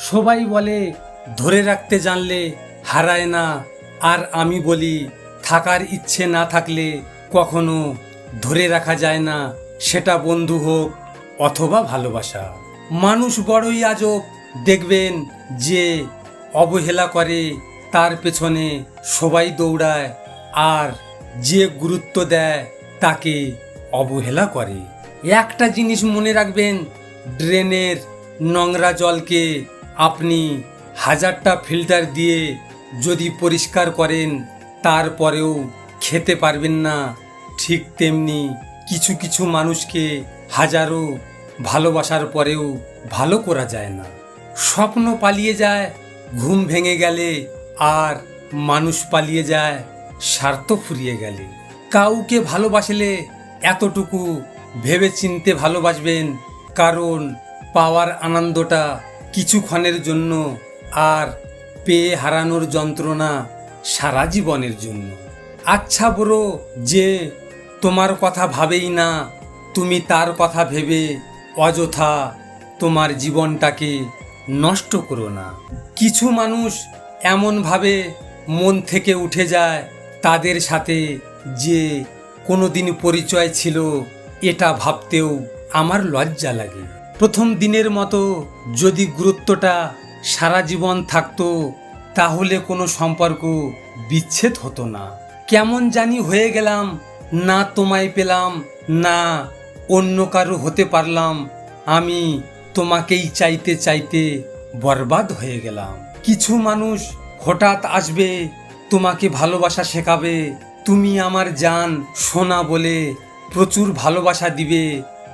সবাই বলে ধরে রাখতে জানলে হারায় না, আর আমি বলি থাকার ইচ্ছে না থাকলে কখনো ধরে রাখা যায় না, সেটা বন্ধু হোক অথবা ভালোবাসা। মানুষ বড়ই আজব, দেখবেন যে অবহেলা করে তার পেছনে সবাই দৌড়ায়, আর যে গুরুত্ব দেয় তাকে অবহেলা করে। একটা জিনিস মনে রাখবেন, ড্রেনের নোংরা জলকে আপনি হাজারটা ফিল্টার দিয়ে যদি পরিষ্কার করেন তারপরেও খেতে পারবেন না, ঠিক তেমনি কিছু কিছু মানুষকে হাজারো ভালোবাসার পরেও ভালো করা যায় না। স্বপ্ন পালিয়ে যায় ঘুম ভেঙে গেলে, আর মানুষ পালিয়ে যায় স্বার্থ ফুরিয়ে গেলে। কাউকে ভালোবাসলে এতটুকু ভেবে চিনতে ভালোবাসবেন, কারণ পাওয়ার আনন্দটা কিছুক্ষণের জন্য, আর পেয়ে হারানোর যন্ত্রণা সারা জীবনের জন্য। আচ্ছা বড়ো, যে তোমার কথা ভাবেই না, তুমি তার কথা ভেবে অযথা তোমার জীবনটাকে নষ্ট করো না। কিছু মানুষ এমনভাবে মন থেকে উঠে যায়, তাদের সাথে যে কোনোদিন পরিচয় ছিল এটা ভাবতেও আমার লজ্জা লাগে। প্রথম দিনের মতো যদি গুরুত্বটা সারা জীবন থাকতো তাহলে কোনো সম্পর্ক বিচ্ছেদ হতো না। কেমন জানি হয়ে গেলাম, না তোমায় পেলাম, না অন্য কারো হতে পারলাম, আমি তোমাকেই চাইতে চাইতে বরবাদ হয়ে গেলাম। কিছু মানুষ হঠাৎ আসবে, তোমাকে ভালোবাসা শেখাবে, তুমি আমার জান সোনা বলে প্রচুর ভালোবাসা দিবে,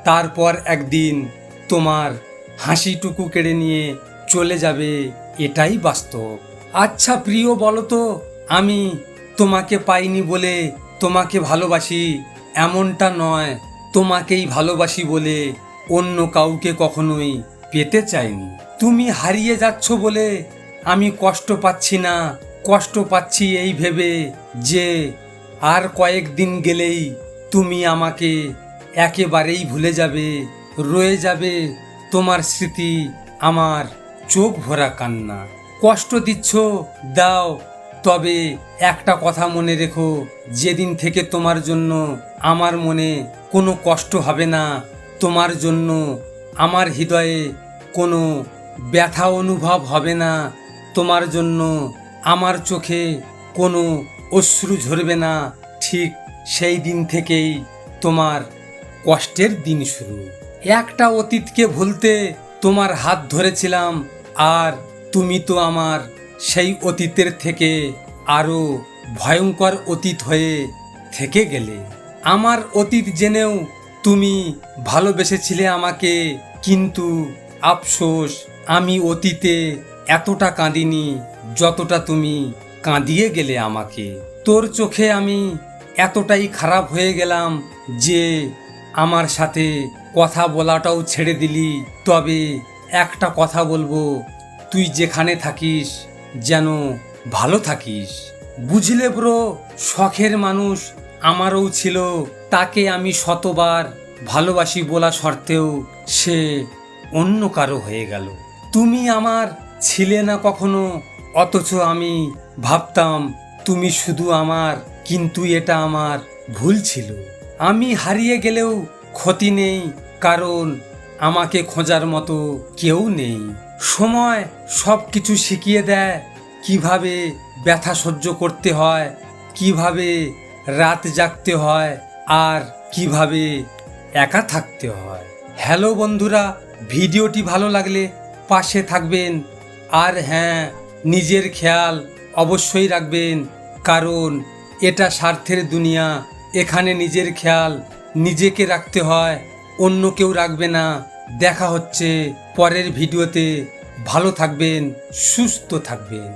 তারপর একদিন তোমার হাসিটুকু কেড়ে নিয়ে চলে যাবে, এটাই বাস্তব। আচ্ছা প্রিয়, বলো তো, আমি তোমাকে পাইনি বলে তোমাকে ভালোবাসি এমনটা নয়, তোমাকেই ভালোবাসি বলে অন্য কাউকে কখনোই পেতে চাইনি। তুমি হারিয়ে যাচ্ছ বলে আমি কষ্ট পাচ্ছি না, কষ্ট পাচ্ছি এই ভেবে যে আর কয়েকদিন গেলেই তুমি আমাকে একেবারেই ভুলে যাবে, রয়ে যাবে তোমার স্মৃতি, আমার চোখ ভরা কান্না। কষ্ট দিচ্ছ দাও, তবে একটা কথা মনে রেখো, যেদিন থেকে তোমার জন্য আমার মনে কোনো কষ্ট হবে না, তোমার জন্য আমার হৃদয়ে কোনো ব্যথা অনুভব হবে না, তোমার জন্য আমার চোখে কোনো অশ্রু ঝরবে না, ঠিক সেই দিন থেকেই তোমার কষ্টের দিন শুরু। একটা অতীতকে ভুলতে তোমার হাত ধরেছিলাম, আর তুমি তো আমার সেই অতীতের থেকে আরও ভয়ঙ্কর অতীত হয়ে থেকে গেলে। আমার অতীত জেনেও তুমি ভালোবেসেছিলে আমাকে, কিন্তু আফসোস আমি অতীতে এতটা কাঁদিনি যতটা তুমি কাঁদিয়ে গেলে আমাকে। তোর চোখে আমি এতটাই খারাপ হয়ে গেলাম যে আমার সাথে কথা বলাটাও ছেড়ে দিলি। তবে একটা কথা বলবো, তুই যেখানে থাকিস যেন ভালো থাকিস, বুঝলে ব্রো? শখের মানুষ আমারও ছিল, তাকে আমি শতবার ভালোবাসি বলা সত্ত্বেও সে অন্য কারো হয়ে গেল। তুমি আমার ছিলে না কখনো, অথচ আমি ভাবতাম তুমি শুধু আমার, কিন্তু এটা আমার ভুল ছিল। আমি হারিয়ে গেলেও ক্ষতি নেই, কারণ আমাকে খোঁজার মতো কেউ নেই। সময় সব কিছু শিখিয়ে দেয়, কিভাবে ব্যথা সহ্য করতে হয়, কিভাবে রাত জাগতে হয়, আর কিভাবে একা থাকতে হয়। হ্যালো বন্ধুরা, ভিডিওটি ভালো লাগলে পাশে থাকবেন, আর হ্যাঁ, নিজের খেয়াল অবশ্যই রাখবেন, কারণ এটা স্বার্থের দুনিয়া, এখানে নিজের খেয়াল নিজেকে রাখতে হয়, অন্য কেউ রাখবে না। দেখা হচ্ছে পরের ভিডিওতে, ভালো থাকবেন, সুস্থ থাকবেন।